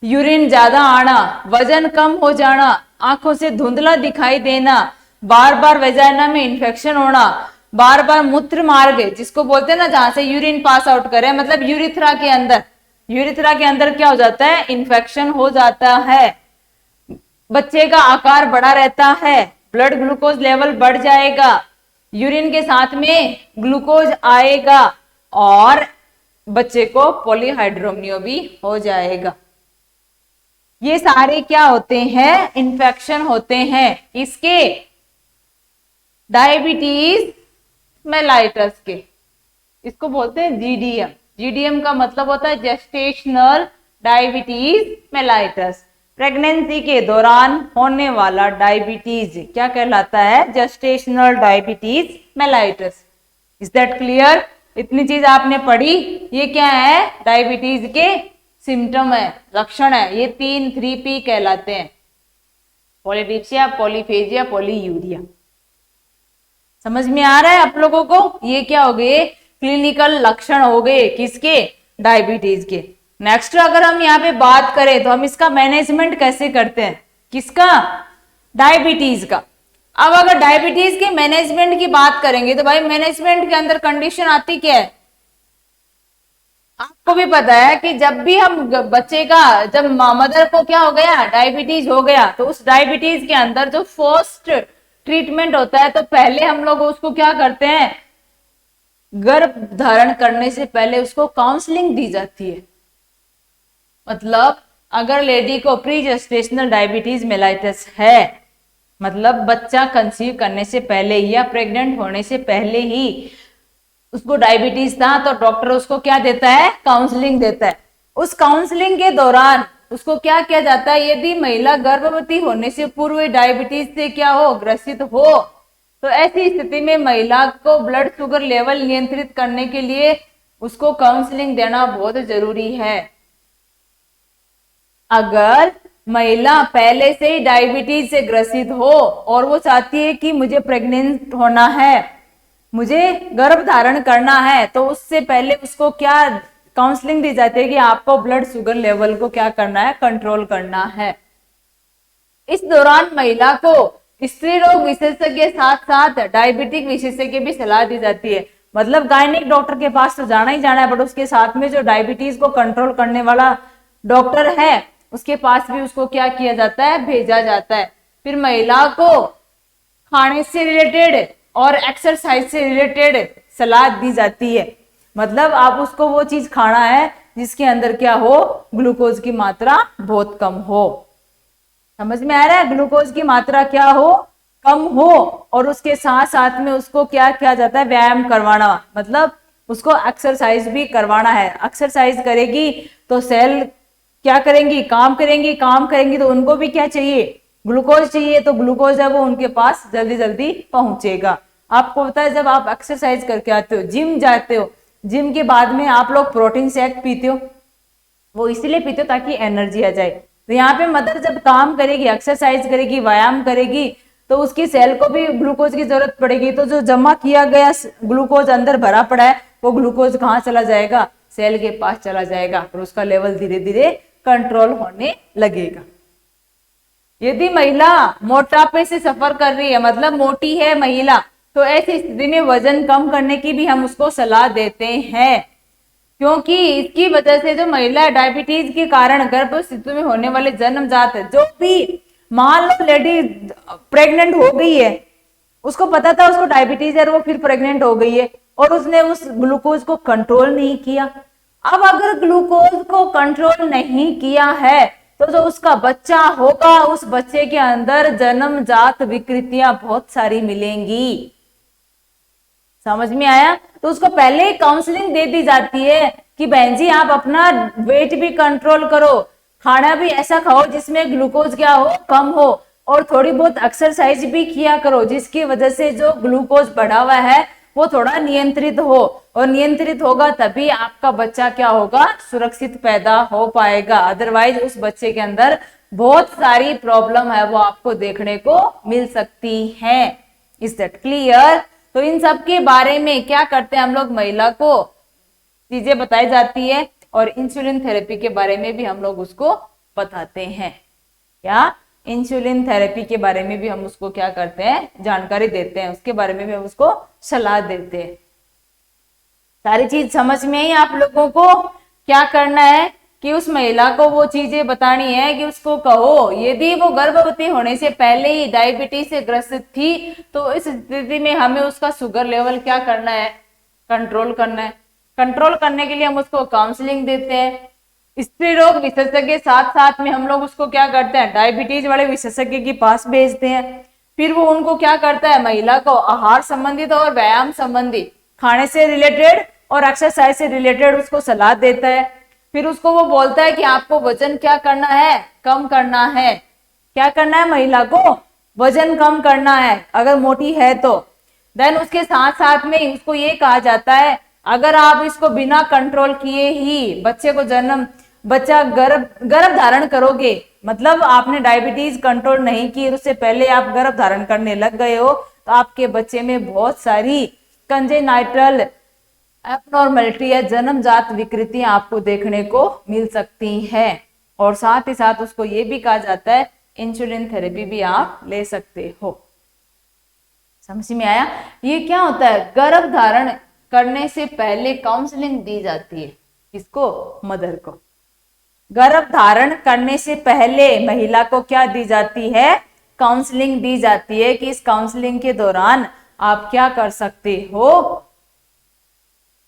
यूरिन ज्यादा आना, वजन कम हो जाना, आंखों से धुंधला दिखाई देना, बार बार वेजाइना में इन्फेक्शन होना, बार बार मूत्र मार्ग जिसको बोलते हैं ना जहां से यूरिन पास आउट करे, मतलब यूरिथ्रा के अंदर, यूरिथ्रा के अंदर क्या हो जाता है, इन्फेक्शन हो जाता है, बच्चे का आकार बड़ा रहता है, ब्लड ग्लूकोज लेवल बढ़ जाएगा, यूरिन के साथ में ग्लूकोज आएगा, और बच्चे को पॉलीहाइड्रोमियो भी हो जाएगा। ये सारे क्या होते हैं, इन्फेक्शन होते हैं, इसके डायबिटीज मेलाइटस के, इसको बोलते हैं जीडीएम। जीडीएम का मतलब होता है जेस्टेशनल डायबिटीज मेलाइटस। प्रेगनेंसी के दौरान होने वाला डायबिटीज क्या कहलाता है? Gestational diabetes mellitus. Is that clear? इतनी चीज आपने पढ़ी। ये क्या है? डायबिटीज के सिम्टम है, लक्षण है। ये 3P कहलाते हैं, पॉलीडिप्सिया, पॉलीफेजिया, पॉलीयूरिया। समझ में आ रहा है आप लोगों को? ये क्या हो गए? क्लिनिकल लक्षण हो गए किसके? डायबिटीज के। नेक्स्ट अगर हम यहाँ पे बात करें तो हम इसका मैनेजमेंट कैसे करते हैं? किसका? डायबिटीज का। अब अगर डायबिटीज के मैनेजमेंट की बात करेंगे तो भाई मैनेजमेंट के अंदर कंडीशन आती क्या है? आपको भी पता है कि जब भी हम बच्चे का, जब मदर को क्या हो गया? डायबिटीज हो गया, तो उस डायबिटीज के अंदर जो फर्स्ट ट्रीटमेंट होता है, तो पहले हम लोग उसको क्या करते हैं? गर्भ धारण करने से पहले उसको काउंसलिंग दी जाती है। मतलब अगर लेडी को प्री जेस्टेशनल डायबिटीज मेलाइटस है, मतलब बच्चा कंसीव करने से पहले या प्रेग्नेंट होने से पहले ही उसको डायबिटीज था, तो डॉक्टर उसको क्या देता है? काउंसलिंग देता है। उस काउंसलिंग के दौरान उसको क्या किया जाता है? यदि महिला गर्भवती होने से पूर्व डायबिटीज से क्या हो? ग्रसित हो, तो ऐसी स्थिति में महिला को ब्लड शुगर लेवल नियंत्रित करने के लिए उसको काउंसलिंग देना बहुत जरूरी है। अगर महिला पहले से ही डायबिटीज से ग्रसित हो और वो चाहती है कि मुझे प्रेग्नेंट होना है, मुझे गर्भ धारण करना है, तो उससे पहले उसको क्या काउंसलिंग दी जाती है कि आपको ब्लड शुगर लेवल को क्या करना है? कंट्रोल करना है। इस दौरान महिला को स्त्री रोग विशेषज्ञ के साथ साथ डायबिटिक विशेषज्ञ की भी सलाह दी जाती है। मतलब गायनिक डॉक्टर के पास तो जाना ही जाना है, बट उसके साथ में जो डायबिटीज को कंट्रोल करने वाला डॉक्टर है उसके पास भी उसको क्या किया जाता है? भेजा जाता है। फिर महिला को खाने से रिलेटेड और एक्सरसाइज से रिलेटेड सलाह दी जाती है। मतलब आप उसको वो चीज खाना है जिसके अंदर क्या हो? ग्लूकोज की मात्रा बहुत कम हो। समझ में आ रहा है? ग्लूकोज की मात्रा क्या हो? कम हो। और उसके साथ साथ में उसको क्या किया जाता है? व्यायाम करवाना, मतलब उसको एक्सरसाइज भी करवाना है। एक्सरसाइज करेगी तो सेल क्या करेंगी? काम करेंगी। काम करेंगी तो उनको भी क्या चाहिए? ग्लूकोज चाहिए। तो ग्लूकोज है वो उनके पास जल्दी जल्दी पहुंचेगा। आपको पता है जब आप एक्सरसाइज करके आते हो, जिम जाते हो, जिम के बाद में आप लोग प्रोटीन शेक पीते हो, वो इसलिए पीते हो ताकि एनर्जी आ जाए। तो यहाँ पे मदर जब काम करेगी, एक्सरसाइज करेगी, व्यायाम करेगी, तो उसकी सेल को भी ग्लूकोज की जरूरत पड़ेगी। तो जो जमा किया गया ग्लूकोज अंदर भरा पड़ा है, वो ग्लूकोज कहाँ चला जाएगा? सेल के पास चला जाएगा और उसका लेवल धीरे धीरे कंट्रोल होने लगेगा। यदि महिला मोटापे से सफर कर रही है, मतलब मोटी है महिला, तो ऐसी स्थिति में वजन कम करने की भी हम उसको सलाह देते हैं, क्योंकि इसकी वजह से जो महिला डायबिटीज के कारण गर्भ स्थिति में होने वाले जन्मजात, जो भी मान लो लेडी प्रेग्नेंट हो गई है, उसको पता था उसको डायबिटीज है, वो फिर प्रेग्नेंट हो गई है और उसने उस ग्लूकोज को कंट्रोल नहीं किया। अब अगर ग्लूकोज को कंट्रोल नहीं किया है तो जो उसका बच्चा होगा, उस बच्चे के अंदर जन्मजात विकृतियां बहुत सारी मिलेंगी। समझ में आया? तो उसको पहले ही काउंसलिंग दे दी जाती है कि बहन जी आप अपना वेट भी कंट्रोल करो, खाना भी ऐसा खाओ जिसमें ग्लूकोज क्या हो? कम हो, और थोड़ी बहुत एक्सरसाइज भी किया करो जिसकी वजह से जो ग्लूकोज बढ़ा हुआ है वो थोड़ा नियंत्रित हो, और नियंत्रित होगा तभी आपका बच्चा क्या होगा? सुरक्षित पैदा हो पाएगा। अदरवाइज उस बच्चे के अंदर बहुत सारी प्रॉब्लम है वो आपको देखने को मिल सकती है। Is that clear? तो इन सब के बारे में क्या करते हैं हम लोग? महिला को चीजें बताई जाती है और इंसुलिन थेरेपी के बारे में भी हम लोग उसको बताते हैं। क्या? इंसुलिन थेरेपी के बारे में भी हम उसको क्या करते हैं? जानकारी देते हैं, उसके बारे में भी हम उसको सलाह देते हैं। सारी चीज समझ में आई आप लोगों को? क्या करना है कि उस महिला को वो चीजें बतानी है कि उसको कहो यदि वो गर्भवती होने से पहले ही डायबिटीज से ग्रसित थी तो इस स्थिति में हमें उसका शुगर लेवल क्या करना है? कंट्रोल करना है। कंट्रोल करने के लिए हम उसको काउंसलिंग देते हैं। स्त्री रोग विशेषज्ञ के साथ साथ में हम लोग उसको क्या करते हैं? डायबिटीज वाले विशेषज्ञ के पास भेजते हैं। फिर वो उनको क्या करता है? महिला को आहार संबंधित और व्यायाम संबंधी, खाने से रिलेटेड और एक्सरसाइज से रिलेटेड उसको सलाह देता है। फिर उसको वो बोलता है कि आपको वजन क्या करना है, कम करना है। क्या करना है, महिला को वजन कम करना है अगर मोटी है तो। देन उसके साथ साथ में उसको ये कहा जाता है, अगर आप इसको बिना कंट्रोल किए ही बच्चा गर्भ धारण करोगे, मतलब आपने डायबिटीज कंट्रोल नहीं की, उससे पहले आप गर्भ धारण करने लग गए हो, तो आपके बच्चे में बहुत सारी कंजेनाइटल एबनॉर्मलिटी या जन्मजात विकृतियां आपको देखने को मिल सकती हैं। और साथ ही साथ उसको ये भी कहा जाता है इंसुलिन थेरेपी भी आप ले सकते हो। समझ में आया? ये क्या होता है, गर्भ धारण करने से पहले काउंसलिंग दी जाती है। किसको? मदर को। गर्भ धारण करने से पहले महिला को क्या दी जाती है? काउंसलिंग दी जाती है कि इस काउंसलिंग के दौरान आप क्या कर सकते हो,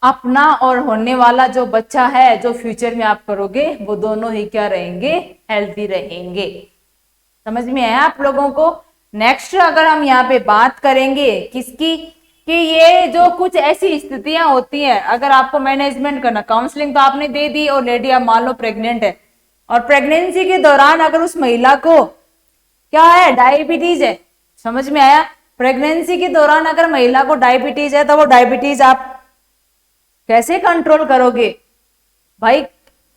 अपना और होने वाला जो बच्चा है, जो फ्यूचर में आप करोगे, वो दोनों ही क्या रहेंगे? हेल्थी रहेंगे। समझ में आया आप लोगों को? नेक्स्ट अगर हम यहाँ पे बात करेंगे किसकी, कि ये जो कुछ ऐसी स्थितियां होती हैं, अगर आपको मैनेजमेंट करना, काउंसलिंग तो आपने दे दी और लेडी आप मान लो प्रेग्नेंट है, और प्रेगनेंसी के दौरान अगर उस महिला को क्या है, डायबिटीज है। समझ में आया? प्रेगनेंसी के दौरान अगर महिला को डायबिटीज है तो वो डायबिटीज आप कैसे कंट्रोल करोगे भाई?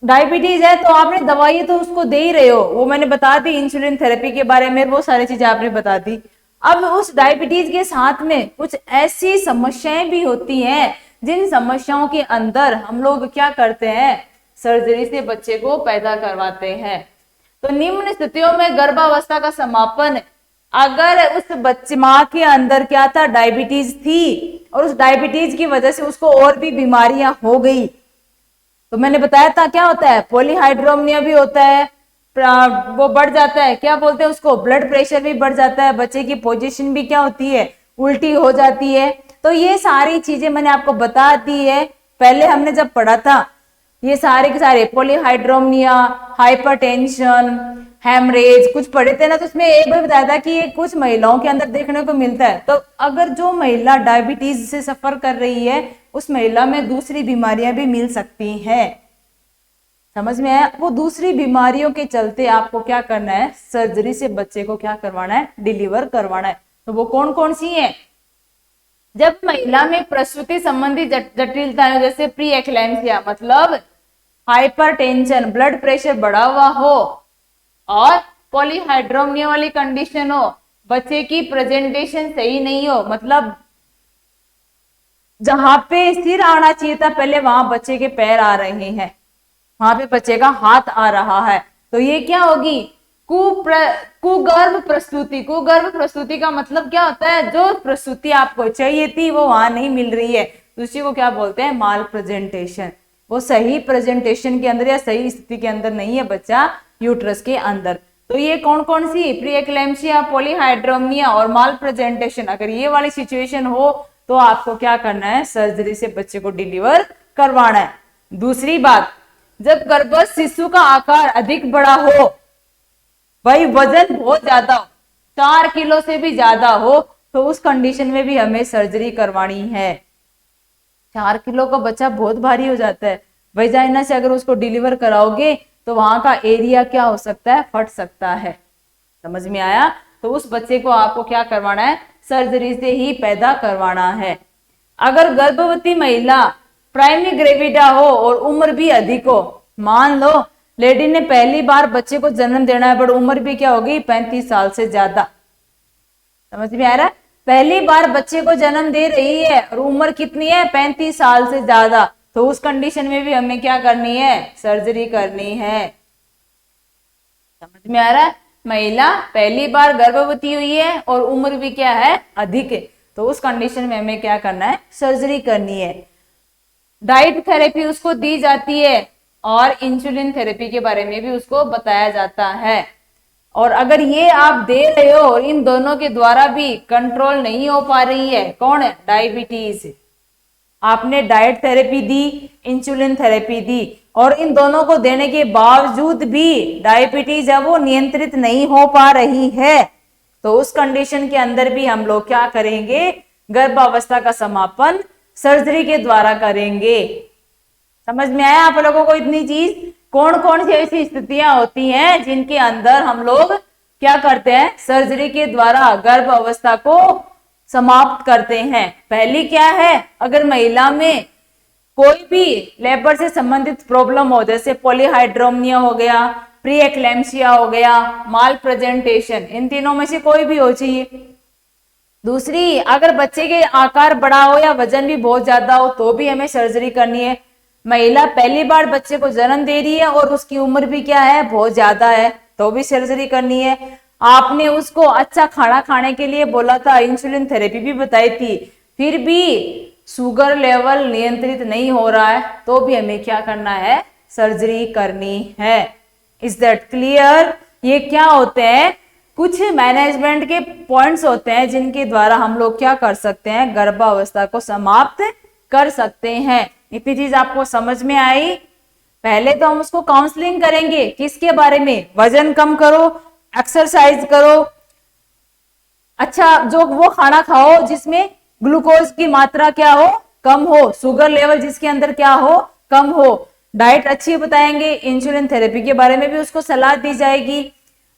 डायबिटीज है तो आपने दवाई तो उसको दे ही रहे हो, वो मैंने बता दी इंसुलिन थेरेपी के बारे में, वो सारी चीजें आपने बता दी। अब उस डायबिटीज के साथ में कुछ ऐसी समस्याएं भी होती हैं जिन समस्याओं के अंदर हम लोग क्या करते हैं, सर्जरी से बच्चे को पैदा करवाते हैं। तो निम्न स्थितियों में गर्भावस्था का समापन, अगर उस बच्चे माँ के अंदर क्या था, डायबिटीज थी, और उस डायबिटीज की वजह से उसको और भी बीमारियां हो गई, तो मैंने बताया था क्या होता है, पॉलीहाइड्रोमिया भी होता है, वो बढ़ जाता है, क्या बोलते हैं उसको, ब्लड प्रेशर भी बढ़ जाता है, बच्चे की पोजीशन भी क्या होती है, उल्टी हो जाती है। तो ये सारी चीजें मैंने आपको बता दी है, पहले हमने जब पढ़ा था ये सारे के सारे, पॉलीहाइड्रोमिया, हाइपरटेंशन, हेमरेज कुछ पढ़े थे ना, तो उसमें एक बार बताया था कि ये कुछ महिलाओं के अंदर देखने को मिलता है। तो अगर जो महिला डायबिटीज से सफर कर रही है, उस महिला में दूसरी बीमारियां भी मिल सकती हैं। समझ में आया? वो दूसरी बीमारियों के चलते आपको क्या करना है, सर्जरी से बच्चे को क्या करवाना है, डिलीवर करवाना है। तो वो कौन कौन सी है? जब महिला में प्रसूति संबंधी जटिलताएं, जैसे प्री एक्लेम्सिया मतलब हाइपरटेंशन, ब्लड प्रेशर बढ़ा हुआ हो, और पॉलीहाइड्रोमिया वाली कंडीशन हो, बच्चे की प्रेजेंटेशन सही नहीं हो, मतलब जहां पे सिर आना चाहिए था पहले वहां बच्चे के पैर आ रहे हैं, वहां पे बच्चे का हाथ आ रहा है, तो ये क्या होगी, कुगर्भ प्रस्तुति। कुगर्भ प्रस्तुति का मतलब क्या होता है, जो प्रस्तुति आपको चाहिए थी वो वहां नहीं मिल रही है, तो उसी को क्या बोलते हैं, माल प्रेजेंटेशन। वो सही प्रेजेंटेशन के अंदर या सही स्थिति के अंदर नहीं है बच्चा यूट्रस के अंदर। तो ये कौन कौन सी, प्री एक्लेम्सिया, पॉलीहाइड्रोमिया और माल प्रेजेंटेशन, अगर ये वाली सिचुएशन हो तो आपको क्या करना है, सर्जरी से बच्चे को डिलीवर करवाना है। दूसरी बात, जब गर्भस्थ शिशु का आकार अधिक बड़ा हो, भाई वजन बहुत ज्यादा हो, 4 किलो से भी ज्यादा हो, तो उस कंडीशन में भी हमें सर्जरी करवानी है। 4 किलो का बच्चा बहुत भारी हो जाता है, वेजाइना से अगर उसको डिलीवर कराओगे तो वहां का एरिया क्या हो सकता है, फट सकता है। समझ में आया? तो उस बच्चे को आपको क्या करवाना है, सर्जरी से ही पैदा करवाना है। अगर गर्भवती महिला प्राइमरी ग्रेविडा हो और उम्र भी अधिक हो, मान लो लेडी ने पहली बार बच्चे को जन्म देना है, बट उम्र भी क्या होगी, 35 साल से ज्यादा। समझ में आ रहा है? पहली बार बच्चे को जन्म दे रही है और उम्र कितनी है, 35 साल से ज्यादा, तो उस कंडीशन में भी हमें क्या करनी है, सर्जरी करनी है। समझ में आ रहा है? महिला पहली बार गर्भवती हुई है और उम्र भी क्या है, अधिक है, तो उस कंडीशन में हमें क्या करना है, सर्जरी करनी है। डाइट थेरेपी उसको दी जाती है और इंसुलिन थेरेपी के बारे में भी उसको बताया जाता है। और अगर ये आप दे रहे हो और इन दोनों के द्वारा भी कंट्रोल नहीं हो पा रही है, कौन है, डायबिटीज, आपने डाइट थेरेपी दी, इंसुलिन थेरेपी दी, और इन दोनों को देने के बावजूद भी डायबिटीज है वो नियंत्रित नहीं हो पा रही है, तो उस कंडीशन के अंदर भी हम लोग क्या करेंगे, गर्भावस्था का समापन सर्जरी के द्वारा करेंगे। समझ में आया आप लोगों को इतनी चीज? कौन कौन सी ऐसी स्थितियां होती हैं जिनके अंदर हम लोग क्या करते हैं, सर्जरी के द्वारा गर्भ अवस्था को समाप्त करते हैं। पहली क्या है, अगर महिला में कोई भी लेबर से संबंधित प्रॉब्लम हो, जैसे पॉलीहाइड्रोमिया हो गया, प्री एक्लेम्सिया हो गया, माल प्रेजेंटेशन, इन तीनों में से कोई भी हो चाहिए। दूसरी, अगर बच्चे के आकार बड़ा हो या वजन भी बहुत ज्यादा हो तो भी हमें सर्जरी करनी है। महिला पहली बार बच्चे को जन्म दे रही है और उसकी उम्र भी क्या है, बहुत ज्यादा है, तो भी सर्जरी करनी है। आपने उसको अच्छा खाना खाने के लिए बोला था, इंसुलिन थेरेपी भी बताई थी, फिर भी शुगर लेवल नियंत्रित नहीं हो रहा है, तो भी हमें क्या करना है, सर्जरी करनी है। Is that clear? ये क्या होते हैं, कुछ मैनेजमेंट के पॉइंट्स होते हैं जिनके द्वारा हम लोग क्या कर सकते हैं, गर्भावस्था को समाप्त कर सकते हैं। इतनी चीज आपको समझ में आई? पहले तो हम उसको काउंसलिंग करेंगे, किसके बारे में, वजन कम करो, एक्सरसाइज करो, अच्छा जो वो खाना खाओ जिसमें ग्लूकोज की मात्रा क्या हो, कम हो, शुगर लेवल जिसके अंदर क्या हो, कम हो, डाइट अच्छी बताएंगे, इंसुलिन थेरेपी के बारे में भी उसको सलाह दी जाएगी।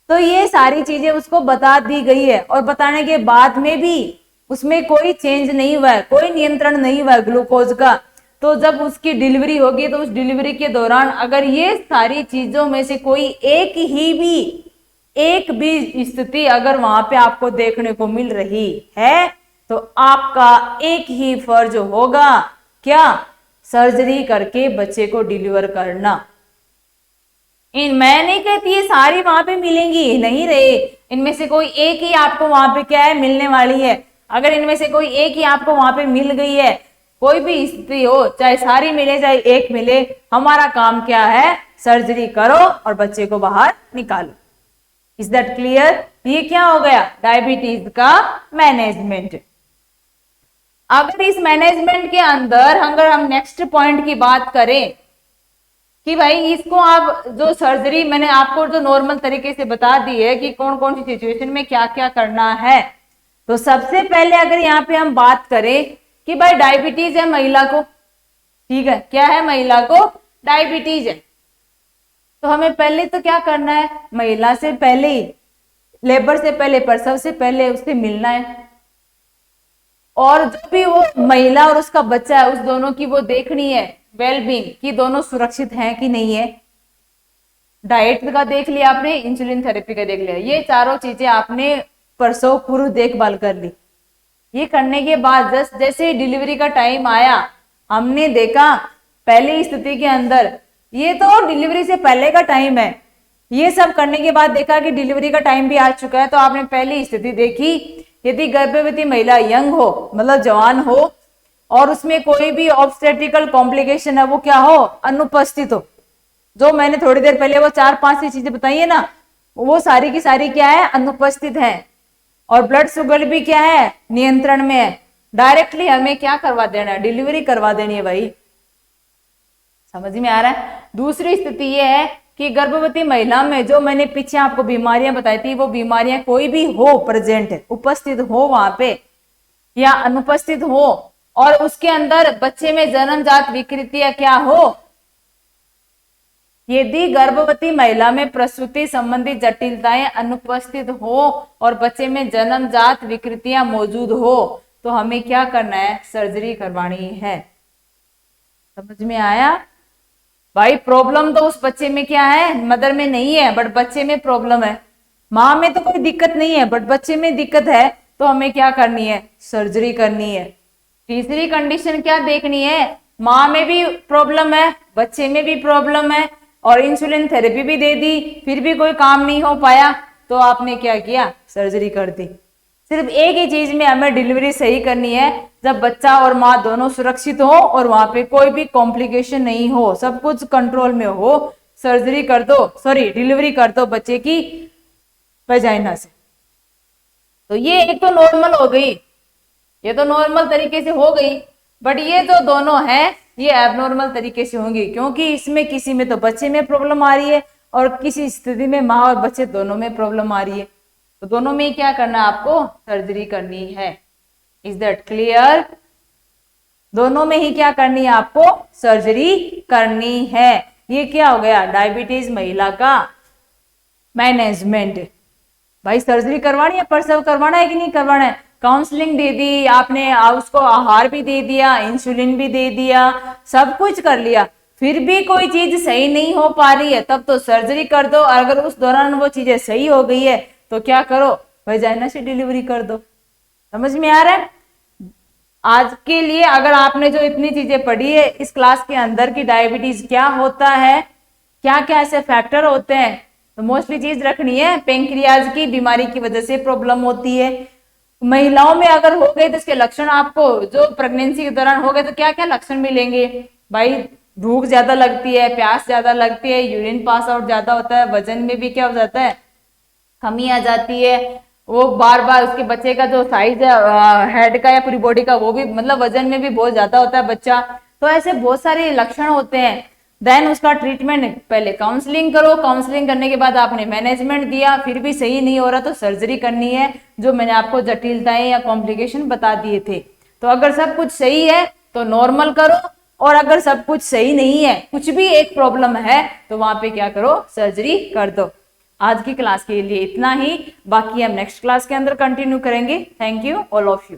तो ये सारी चीजें उसको बता दी गई है, और बताने के बाद में भी उसमें कोई चेंज नहीं हुआ है, कोई नियंत्रण नहीं हुआ है ग्लूकोज का। तो जब उसकी डिलीवरी होगी तो उस डिलीवरी के दौरान अगर ये सारी चीजों में से कोई एक भी स्थिति अगर वहां पे आपको देखने को मिल रही है, तो आपका एक ही फर्ज होगा, क्या, सर्जरी करके बच्चे को डिलीवर करना। मैं नहीं कहती ये सारी वहां पे मिलेंगी, नहीं रहे, इनमें से कोई एक ही आपको वहां पे क्या है, मिलने वाली है। अगर इनमें से कोई एक ही आपको वहां पे मिल गई है, कोई भी स्थिति हो, चाहे सारी मिले चाहे एक मिले, हमारा काम क्या है, सर्जरी करो और बच्चे को बाहर निकालो। Is that clear? ये क्या हो गया, डायबिटीज का मैनेजमेंट। अगर इस मैनेजमेंट के अंदर अगर हम नेक्स्ट पॉइंट की बात करें कि भाई इसको आप जो सर्जरी मैंने आपको जो नॉर्मल तरीके से बता दी है कि कौन कौन सी सिचुएशन में क्या क्या करना है, तो सबसे पहले अगर यहाँ पे हम बात करें कि भाई डायबिटीज है महिला को, ठीक है, क्या है, महिला को डायबिटीज है, तो हमें पहले तो क्या करना है, महिला से पहले ही, लेबर से पहले, प्रसव से पहले उससे मिलना है, और जो भी वो महिला और उसका बच्चा है उस दोनों की वो देखनी है वेलबींग कि दोनों सुरक्षित हैं कि नहीं है। डाइट का देख लिया आपने, इंसुलिन थेरेपी का देख लिया, ये चारों चीजें आपने प्रसव पूर्व देखभाल कर ली। ये करने के बाद जैसे डिलीवरी का टाइम आया, हमने देखा पहली स्थिति के अंदर, ये तो डिलीवरी से पहले का टाइम है, ये सब करने के बाद देखा कि डिलीवरी का टाइम भी आ चुका है, तो आपने पहली स्थिति देखी, यदि गर्भवती महिला यंग हो, मतलब जवान हो, और उसमें कोई भी ऑब्स्टेट्रिकल कॉम्प्लिकेशन है वो क्या हो, अनुपस्थित हो, जो मैंने थोड़ी देर पहले वो 4-5 सी चीजें बताई है ना, वो सारी की सारी क्या है, अनुपस्थित है, और ब्लड शुगर भी क्या है, नियंत्रण में है, डायरेक्टली हमें क्या करवा देना है, डिलीवरी करवा देनी है भाई। समझ में आ रहा है? दूसरी स्थिति ये है कि गर्भवती महिला में जो मैंने पीछे आपको बीमारियां बताई थी, वो बीमारियां कोई भी हो, प्रेजेंट उपस्थित हो वहां पे या अनुपस्थित हो, और उसके अंदर बच्चे में जन्मजात विकृतियां क्या हो, यदि गर्भवती महिला में प्रसूति संबंधी जटिलताएं अनुपस्थित हो और बच्चे में जन्मजात विकृतियां मौजूद हो, तो हमें क्या करना है, सर्जरी करवानी है। समझ में आया भाई? प्रॉब्लम तो उस बच्चे में क्या है, मदर में नहीं है, बट बच्चे में प्रॉब्लम है। माँ में तो कोई दिक्कत नहीं है, बट बच्चे में दिक्कत है, तो हमें क्या करनी है, सर्जरी करनी है। तीसरी कंडीशन क्या देखनी है, माँ में भी प्रॉब्लम है, बच्चे में भी प्रॉब्लम है, और इंसुलिन थेरेपी भी दे दी, फिर भी कोई काम नहीं हो पाया, तो आपने क्या किया, सर्जरी कर दी। सिर्फ एक ही चीज में हमें डिलीवरी सही करनी है, जब बच्चा और माँ दोनों सुरक्षित हो और वहां पे कोई भी कॉम्प्लिकेशन नहीं हो, सब कुछ कंट्रोल में हो, सर्जरी कर दो, सॉरी डिलीवरी कर दो बच्चे की वजाइना से। तो ये एक तो नॉर्मल हो गई, ये तो नॉर्मल तरीके से हो गई, बट ये जो दोनों है ये एबनॉर्मल तरीके से होंगी, क्योंकि इसमें किसी में तो बच्चे में प्रॉब्लम आ रही है और किसी स्थिति में माँ और बच्चे दोनों में प्रॉब्लम आ रही है, तो दोनों में क्या करना है, आपको सर्जरी करनी है। Is that clear? दोनों में ही क्या करनी है आपको, सर्जरी करनी है। ये क्या हो गया, डायबिटीज महिला का मैनेजमेंट। भाई सर्जरी करवानी है, प्रसव करवाना है कि नहीं करवाना है, काउंसलिंग दे दी आपने, उसको आहार भी दे दिया, इंसुलिन भी दे दिया, सब कुछ कर लिया, फिर भी कोई चीज सही नहीं हो पा रही है, तब तो सर्जरी कर दो। और अगर उस दौरान वो चीजें सही हो गई है तो क्या करो, वजाइना से डिलीवरी कर दो। समझ में आ रहा है। आज के लिए अगर आपने जो इतनी चीजें पढ़ी है इस क्लास के अंदर की डायबिटीज क्या होता है, क्या क्या ऐसे फैक्टर होते हैं, तो मोस्टली चीज रखनी है, पेंक्रियाज की बीमारी की वजह से प्रॉब्लम होती है। महिलाओं में अगर हो गए तो इसके लक्षण आपको जो प्रेगनेंसी के दौरान हो गए तो क्या क्या लक्षण मिलेंगे, भाई भूख ज्यादा लगती है, प्यास ज्यादा लगती है, यूरिन पास आउट ज्यादा होता है, वजन में भी क्या हो जाता है, कमी आ जाती है, वो बार बार उसके बच्चे का जो साइज है हेड का या पूरी बॉडी का वो भी मतलब वजन में भी बहुत ज्यादा होता है बच्चा। तो ऐसे बहुत सारे लक्षण होते हैं। देन उसका ट्रीटमेंट, पहले काउंसलिंग करो, काउंसलिंग करने के बाद आपने मैनेजमेंट दिया, फिर भी सही नहीं हो रहा तो सर्जरी करनी है, जो मैंने आपको जटिलताएं या कॉम्प्लिकेशन बता दिए थे। तो अगर सब कुछ सही है तो नॉर्मल करो, और अगर सब कुछ सही नहीं है, कुछ भी एक प्रॉब्लम है, तो वहां पे क्या करो, सर्जरी कर दो। आज की क्लास के लिए इतना ही, बाकी हम नेक्स्ट क्लास के अंदर कंटिन्यू करेंगे। Thank you all of you.